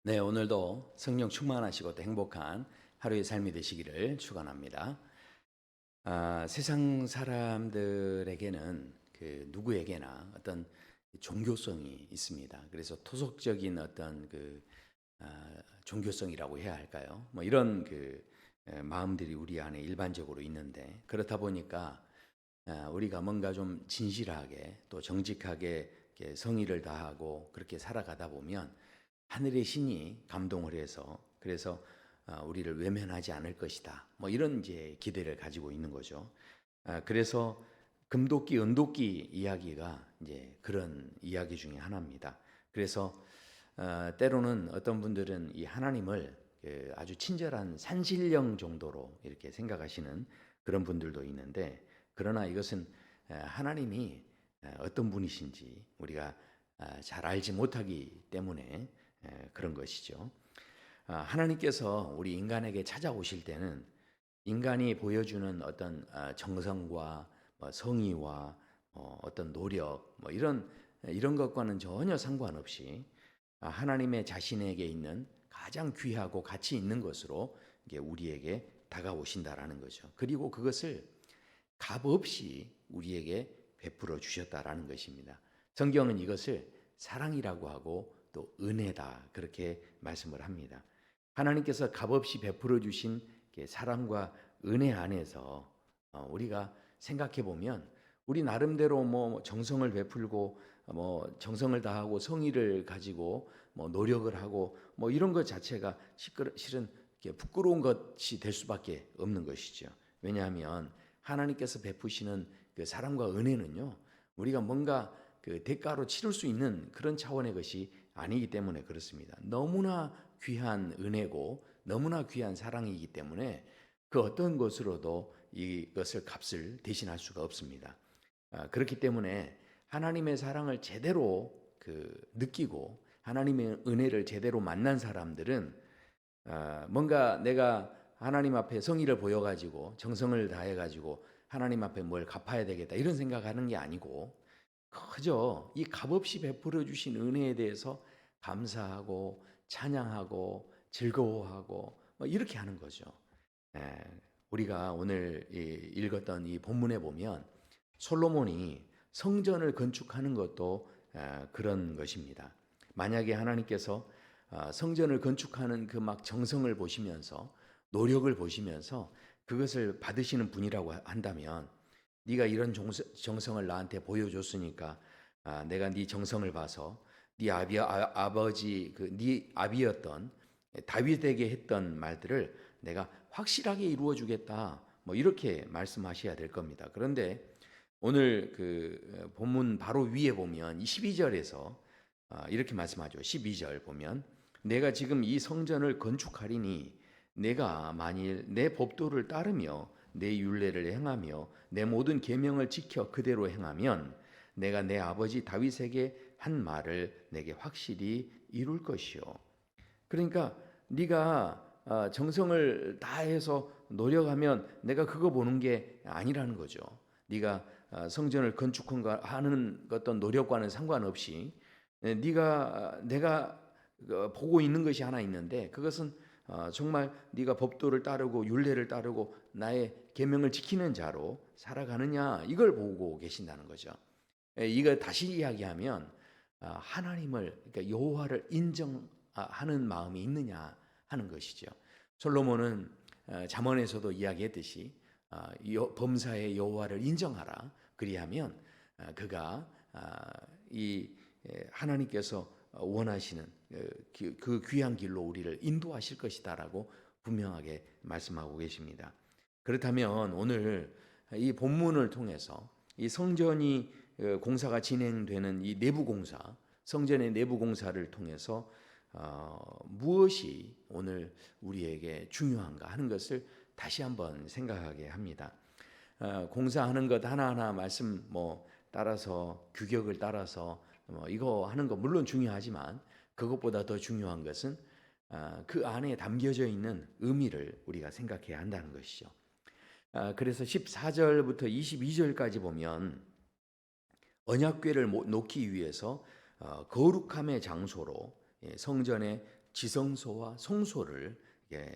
네, 오늘도 성령 충만하시고 또 행복한 하루의 삶이 되시기를 축원합니다. 세상 사람들에게는 그 누구에게나 어떤 종교성이 있습니다. 그래서 토속적인 어떤 종교성이라고 해야 할까요? 뭐 이런 마음들이 우리 안에 일반적으로 있는데, 그렇다 보니까 우리가 뭔가 좀 진실하게 또 정직하게 이렇게 성의를 다하고 그렇게 살아가다 보면 하늘의 신이 감동을 해서, 그래서 우리를 외면하지 않을 것이다, 뭐 이런 이제 기대를 가지고 있는 거죠. 그래서 금도끼 은도끼 이야기가 이제 그런 이야기 중에 하나입니다. 그래서 때로는 어떤 분들은 이 하나님을 아주 친절한 산신령 정도로 이렇게 생각하시는 그런 분들도 있는데, 그러나 이것은 하나님이 어떤 분이신지 우리가 잘 알지 못하기 때문에 그런 것이죠. 하나님께서 우리 인간에게 찾아오실 때는 인간이 보여주는 어떤 정성과 성의와 어떤 노력, 뭐 이런 것과는 전혀 상관없이 하나님의 자신에게 있는 가장 귀하고 가치 있는 것으로 이게 우리에게 다가오신다라는 거죠. 그리고 그것을 값없이 우리에게 베풀어 주셨다라는 것입니다. 성경은 이것을 사랑이라고 하고 또 은혜다, 그렇게 말씀을 합니다. 하나님께서 값없이 베풀어 주신 사랑과 은혜 안에서 우리가 생각해 보면 우리 나름대로 뭐 정성을 베풀고 뭐 정성을 다하고 성의를 가지고 뭐 노력을 하고 뭐 이런 것 자체가 실은 부끄러운 것이 될 수밖에 없는 것이죠. 왜냐하면 하나님께서 베푸시는 그 사랑과 은혜는요, 우리가 뭔가 그 대가로 치를 수 있는 그런 차원의 것이 아니기 때문에 그렇습니다. 너무나 귀한 은혜고 너무나 귀한 사랑이기 때문에 그 어떤 것으로도 이것을 값을 대신할 수가 없습니다. 그렇기 때문에 하나님의 사랑을 제대로 느끼고 하나님의 은혜를 제대로 만난 사람들은 뭔가 내가 하나님 앞에 성의를 보여가지고 정성을 다해가지고 하나님 앞에 뭘 갚아야 되겠다 이런 생각하는 게 아니고, 그저 이 값없이 베풀어 주신 은혜에 대해서 감사하고 찬양하고 즐거워하고 뭐 이렇게 하는 거죠. 예, 우리가 오늘 읽었던 이 본문에 보면 솔로몬이 성전을 건축하는 것도 그런 것입니다. 만약에 하나님께서 성전을 건축하는 그 막 정성을 보시면서 노력을 보시면서 그것을 받으시는 분이라고 한다면, 네가 이런 정성을 나한테 보여줬으니까 내가 네 정성을 봐서 네 아버지 네 아비였던 다윗에게 했던 말들을 내가 확실하게 이루어 주겠다, 뭐 이렇게 말씀하셔야 될 겁니다. 그런데 오늘 그 본문 바로 위에 보면 12절에서 이렇게 말씀하죠. 12절 보면 내가 지금 이 성전을 건축하리니 내가 만일 내 법도를 따르며 내 율례를 행하며 내 모든 계명을 지켜 그대로 행하면 내가 내 아버지 다윗에게 한 말을 내게 확실히 이룰 것이요. 그러니까 네가 정성을 다해서 노력하면 내가 그거 보는 게 아니라는 거죠. 네가 성전을 건축하는 어떤 노력과는 상관없이 네가 내가 보고 있는 것이 하나 있는데, 그것은 정말 네가 법도를 따르고 율례를 따르고 나의 계명을 지키는 자로 살아가느냐, 이걸 보고 계신다는 거죠. 이거 다시 이야기하면 하나님을, 그러니까 여호와를 인정하는 마음이 있느냐 하는 것이죠. 솔로몬은 잠언에서도 이야기했듯이 범사의 여호와를 인정하라. 그리하면 그가 이 하나님께서 원하시는 그 귀한 길로 우리를 인도하실 것이다라고 분명하게 말씀하고 계십니다. 그렇다면 오늘 이 본문을 통해서 이 성전이 공사가 진행되는 이 내부 공사, 성전의 내부 공사를 통해서 무엇이 오늘 우리에게 중요한가 하는 것을 다시 한번 생각하게 합니다. 공사하는 것 하나하나 말씀 따라서 규격을 따라서 이거 하는 거 물론 중요하지만 그것보다 더 중요한 것은 그 안에 담겨져 있는 의미를 우리가 생각해야 한다는 것이죠. 그래서 14절부터 22절까지 보면 언약궤를 놓기 위해서 거룩함의 장소로 성전의 지성소와 성소를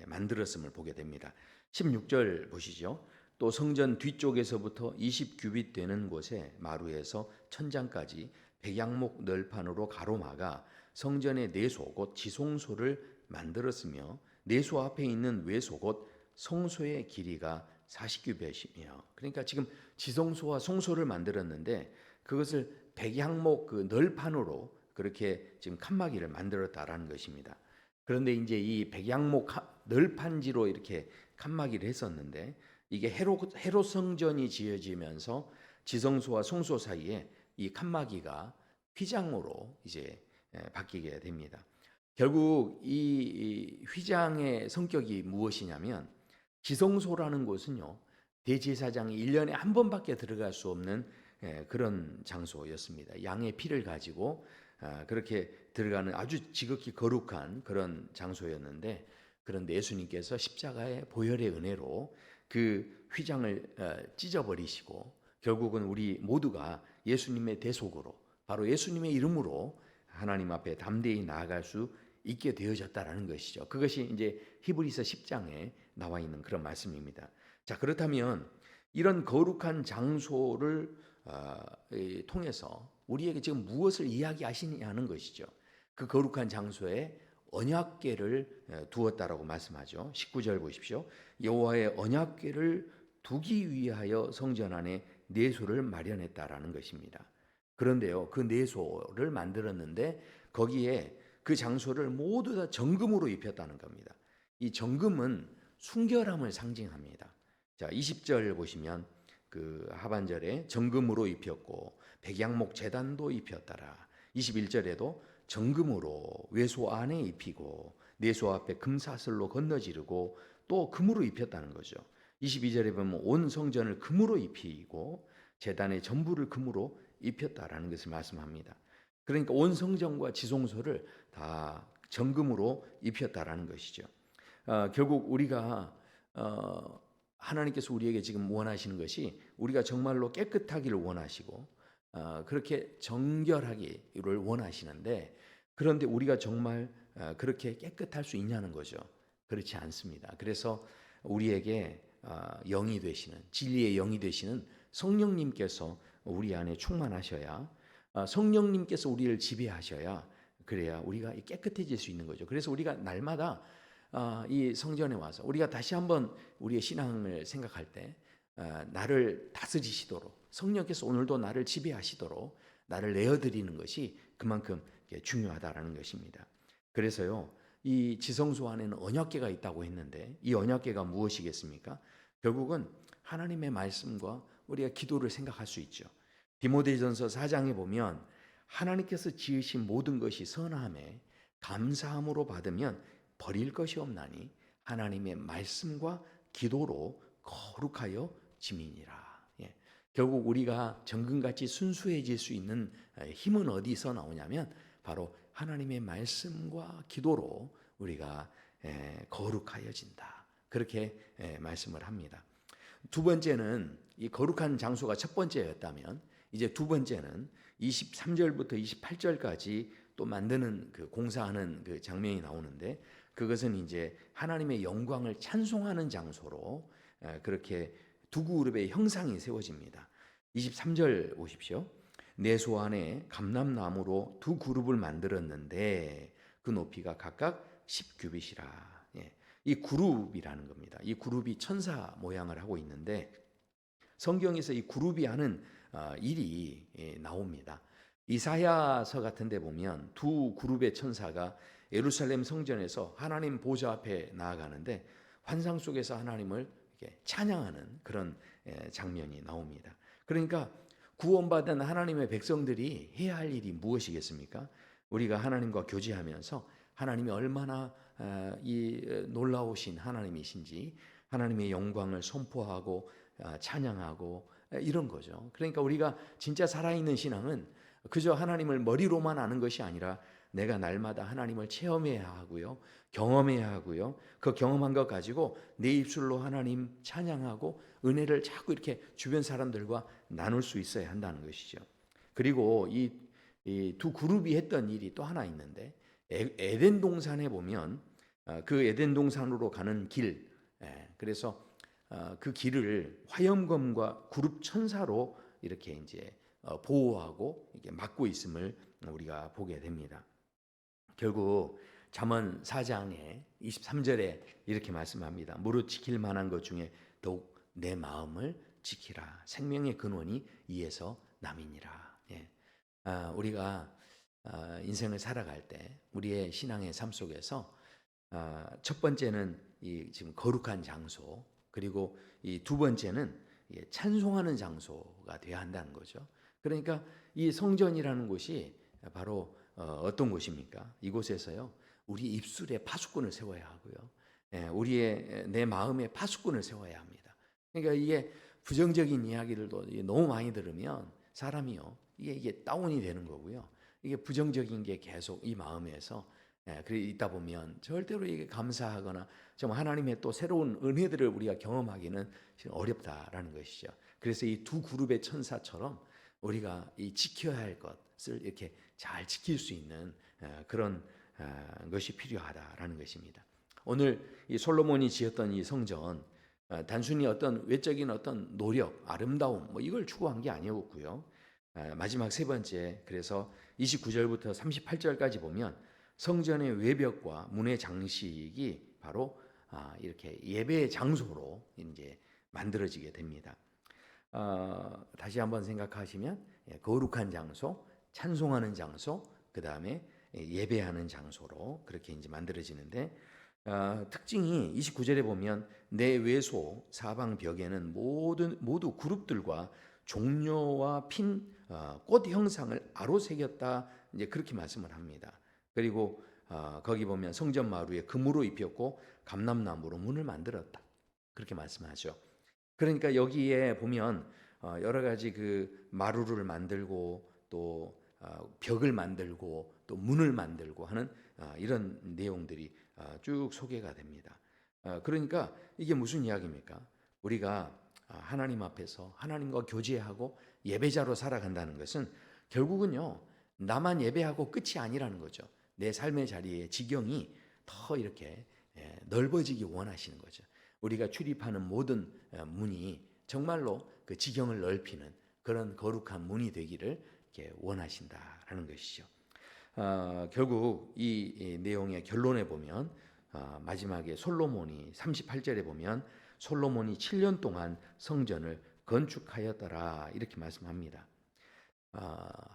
만들었음을 보게 됩니다. 16절 보시죠. 또 성전 뒤쪽에서부터 20규빗 되는 곳에 마루에서 천장까지 백양목 널판으로 가로막아 성전의 내소 곧 지성소를 만들었으며 내소 앞에 있는 외소 곧 성소의 길이가 40규빗이며, 그러니까 지금 지성소와 성소를 만들었는데 그것을 백양목 그 널판으로 그렇게 지금 칸막이를 만들었다라는 것입니다. 그런데 이제 이 백양목 널판지로 이렇게 칸막이를 했었는데 이게 헤롯 성전이 지어지면서 지성소와 성소 사이에 이 칸막이가 휘장으로 이제 바뀌게 됩니다. 결국 이 휘장의 성격이 무엇이냐면, 지성소라는 곳은요, 대제사장이 1년에 한 번밖에 들어갈 수 없는 그런 장소였습니다. 양의 피를 가지고 그렇게 들어가는 아주 지극히 거룩한 그런 장소였는데, 그런데 예수님께서 십자가의 보혈의 은혜로 그 휘장을 찢어버리시고 결국은 우리 모두가 예수님의 대속으로, 바로 예수님의 이름으로 하나님 앞에 담대히 나아갈 수 있게 되어졌다라는 것이죠. 그것이 이제 히브리서 10장에 나와 있는 그런 말씀입니다. 자, 그렇다면 이런 거룩한 장소를 통해서 우리에게 지금 무엇을 이야기하시냐는 것이죠. 그 거룩한 장소에 언약궤를 두었다라고 말씀하죠. 19절 보십시오. 여호와의 언약궤를 두기 위하여 성전 안에 내소를 마련했다라는 것입니다. 그런데요, 그 내소를 만들었는데 거기에 그 장소를 모두 다 정금으로 입혔다는 겁니다. 이 정금은 순결함을 상징합니다. 자, 20절 보시면 그 하반절에 정금으로 입혔고 백양목 제단도 입혔더라. 21절에도 정금으로 외소 안에 입히고 내소 앞에 금사슬로 건너지르고 또 금으로 입혔다는 거죠. 22절에 보면 온 성전을 금으로 입히고 제단의 전부를 금으로 입혔다라는 것을 말씀합니다. 그러니까 온 성전과 지성소를 다 정금으로 입혔다라는 것이죠. 결국 우리가 하나님께서 우리에게 지금 원하시는 것이 우리가 정말로 깨끗하기를 원하시고 그렇게 정결하기를 원하시는데, 그런데 우리가 정말 그렇게 깨끗할 수 있냐는 거죠. 그렇지 않습니다. 그래서 우리에게 영이 되시는, 진리의 영이 되시는 성령님께서 우리 안에 충만하셔야, 성령님께서 우리를 지배하셔야, 그래야 우리가 깨끗해질 수 있는 거죠. 그래서 우리가 날마다 이 성전에 와서 우리가 다시 한번 우리의 신앙을 생각할 때 나를 다스리시도록, 성령께서 오늘도 나를 지배하시도록 나를 내어드리는 것이 그만큼 중요하다라는 것입니다. 그래서요, 이 지성소 안에는 언약궤가 있다고 했는데 이 언약궤가 무엇이겠습니까? 결국은 하나님의 말씀과 우리가 기도를 생각할 수 있죠. 디모데전서 4장에 보면 하나님께서 지으신 모든 것이 선함에 감사함으로 받으면 버릴 것이 없나니 하나님의 말씀과 기도로 거룩하여 지민이라. 결국 우리가 정금같이 순수해질 수 있는 힘은 어디서 나오냐면 바로 하나님의 말씀과 기도로 우리가 거룩하여진다. 그렇게 말씀을 합니다. 두 번째는, 이 거룩한 장소가 첫 번째였다면 이제 두 번째는 23절부터 28절까지 또 만드는 그 공사하는 그 장면이 나오는데, 그것은 이제 하나님의 영광을 찬송하는 장소로 그렇게 두 그룹의 형상이 세워집니다. 23절 보십시오. 내소 안에 감람나무로 두 그룹을 만들었는데 그 높이가 각각 10규빗이라. 이 그룹이라는 겁니다. 이 그룹이 천사 모양을 하고 있는데 성경에서 이 그룹이 하는 일이 나옵니다. 이사야서 같은 데 보면 두 그룹의 천사가 예루살렘 성전에서 하나님 보좌 앞에 나아가는데 환상 속에서 하나님을 찬양하는 그런 장면이 나옵니다. 그러니까 구원받은 하나님의 백성들이 해야 할 일이 무엇이겠습니까? 우리가 하나님과 교제하면서 하나님이 얼마나 이 놀라우신 하나님이신지 하나님의 영광을 선포하고 찬양하고 이런 거죠. 그러니까 우리가 진짜 살아있는 신앙은 그저 하나님을 머리로만 아는 것이 아니라 내가 날마다 하나님을 체험해야 하고요, 경험해야 하고요, 그 경험한 것 가지고 내 입술로 하나님 찬양하고 은혜를 자꾸 이렇게 주변 사람들과 나눌 수 있어야 한다는 것이죠. 그리고 이 두 그룹이 했던 일이 또 하나 있는데 에덴 동산에 보면 그 에덴 동산으로 가는 길, 그래서 그 길을 화염검과 구룹 천사로 이렇게 이제 보호하고 이렇게 막고 있음을 우리가 보게 됩니다. 결국 잠언 4장의 23절에 이렇게 말씀합니다. 무릇 지킬 만한 것 중에 더욱 내 마음을 지키라. 생명의 근원이 이에서 남이니라. 우리가 인생을 살아갈 때 우리의 신앙의 삶 속에서 첫 번째는 이 지금 거룩한 장소, 그리고 이 두 번째는 찬송하는 장소가 되어야 한다는 거죠. 그러니까 이 성전이라는 곳이 바로 어떤 곳입니까? 이곳에서요, 우리 입술에 파수꾼을 세워야 하고요, 우리의 내 마음에 파수꾼을 세워야 합니다. 그러니까 이게 부정적인 이야기들도 너무 많이 들으면 사람이요, 이게 다운이 되는 거고요. 이게 부정적인 게 계속 이 마음에서 그래 있다 보면 절대로 이게 감사하거나 좀 하나님의 또 새로운 은혜들을 우리가 경험하기는 어렵다라는 것이죠. 그래서 이 두 그룹의 천사처럼 우리가 이 지켜야 할 것을 이렇게 잘 지킬 수 있는 그런 것이 필요하다라는 것입니다. 오늘 이 솔로몬이 지었던 이 성전, 단순히 어떤 외적인 어떤 노력, 아름다움 뭐 이걸 추구한 게 아니었고요. 마지막 세 번째, 그래서 29절부터 38절까지 보면 성전의 외벽과 문의 장식이 바로 이렇게 예배의 장소로 이제 만들어지게 됩니다. 다시 한번 생각하시면 거룩한 장소, 찬송하는 장소, 그 다음에 예배하는 장소로 그렇게 이제 만들어지는데, 특징이 29절에 보면 내 외소 사방 벽에는 모두 그룹들과 종려와 핀 꽃 형상을 아로 새겼다, 이제 그렇게 말씀을 합니다. 그리고 거기 보면 성전 마루에 금으로 입혔고 감람나무로 문을 만들었다, 그렇게 말씀하죠. 그러니까 여기에 보면 여러 가지 그 마루를 만들고 또 벽을 만들고 또 문을 만들고 하는 이런 내용들이 쭉 소개가 됩니다. 그러니까 이게 무슨 이야기입니까? 우리가 하나님 앞에서 하나님과 교제하고 예배자로 살아간다는 것은 결국은요, 나만 예배하고 끝이 아니라는 거죠. 내 삶의 자리의 지경이 더 이렇게 넓어지기 원하시는 거죠. 우리가 출입하는 모든 문이 정말로 그 지경을 넓히는 그런 거룩한 문이 되기를 이렇게 원하신다라는 것이죠. 결국 이 내용의 결론에 보면 마지막에 솔로몬이 38절에 보면 솔로몬이 7년 동안 성전을 건축하였더라, 이렇게 말씀합니다.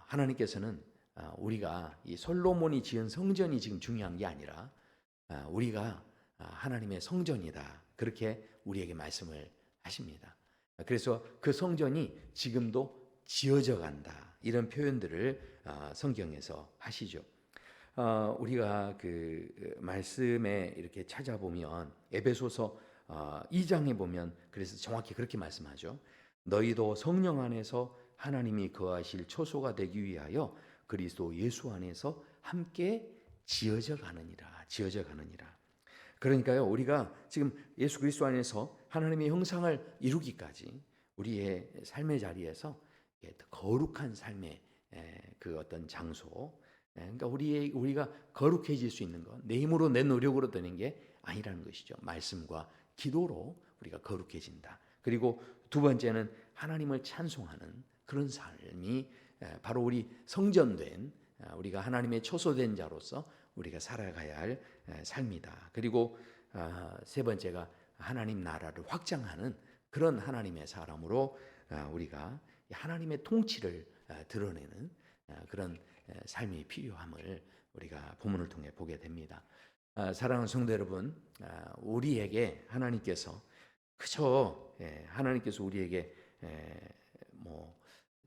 하나님께서는 우리가 이 솔로몬이 지은 성전이 지금 중요한 게 아니라 우리가 하나님의 성전이다, 그렇게 우리에게 말씀을 하십니다. 그래서 그 성전이 지금도 지어져 간다, 이런 표현들을 성경에서 하시죠. 우리가 그 말씀에 이렇게 찾아보면 에베소서 2장에 보면 그래서 정확히 그렇게 말씀하죠. 너희도 성령 안에서 하나님이 거하실 초소가 되기 위하여 그리스도 예수 안에서 함께 지어져 가느니라. 그러니까요, 우리가 지금 예수 그리스도 안에서 하나님의 형상을 이루기까지 우리의 삶의 자리에서 거룩한 삶의 그 어떤 장소, 그러니까 우리가 거룩해질 수 있는 것, 내 힘으로 내 노력으로 되는 게 아니라는 것이죠. 말씀과 기도로 우리가 거룩해진다. 그리고 두 번째는 하나님을 찬송하는 그런 삶이 바로 우리 성전된, 우리가 하나님의 초소된 자로서 우리가 살아가야 할 삶이다. 그리고 세 번째가 하나님 나라를 확장하는 그런 하나님의 사람으로 우리가 하나님의 통치를 드러내는 그런 삶이 필요함을 우리가 본문을 통해 보게 됩니다. 사랑하는 성도 여러분, 우리에게 하나님께서 그저 하나님께서 우리에게 뭐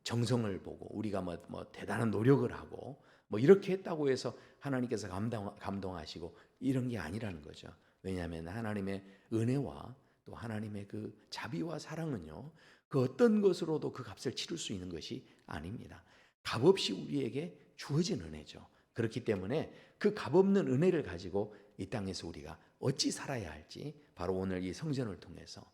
정성을 보고 우리가 뭐 대단한 노력을 하고 뭐 이렇게 했다고 해서 하나님께서 감동하시고 이런 게 아니라는 거죠. 왜냐하면 하나님의 은혜와 또 하나님의 그 자비와 사랑은요, 그 어떤 것으로도 그 값을 치를 수 있는 것이 아닙니다. 값없이 우리에게 주어진 은혜죠. 그렇기 때문에 그 값없는 은혜를 가지고 이 땅에서 우리가 어찌 살아야 할지 바로 오늘 이 성전을 통해서,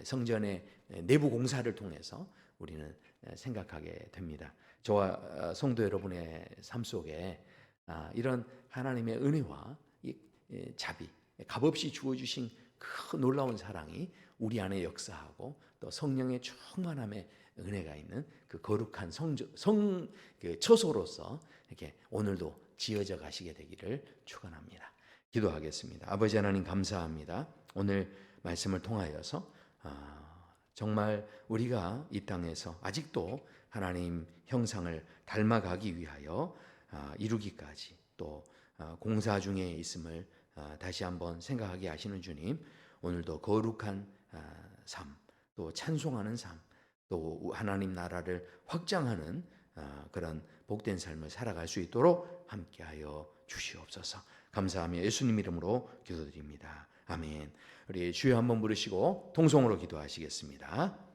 성전의 내부 공사를 통해서 우리는 생각하게 됩니다. 저와 성도 여러분의 삶 속에 이런 하나님의 은혜와 이 자비, 값없이 주어주신 그 놀라운 사랑이 우리 안에 역사하고 또 성령의 충만함의 은혜가 있는 그 거룩한 그 처소로서 이렇게 오늘도 지어져 가시게 되기를 축원합니다. 기도하겠습니다. 아버지 하나님 감사합니다. 오늘 말씀을 통하여서 정말 우리가 이 땅에서 아직도 하나님 형상을 닮아가기 위하여 이루기까지 또 공사 중에 있음을 다시 한번 생각하게 하시는 주님, 오늘도 거룩한 삶, 또 찬송하는 삶, 또 하나님 나라를 확장하는 그런 복된 삶을 살아갈 수 있도록 함께하여 주시옵소서. 감사하며 예수님 이름으로 기도드립니다. 아멘. 우리 주여 한번 부르시고 통성으로 기도하시겠습니다.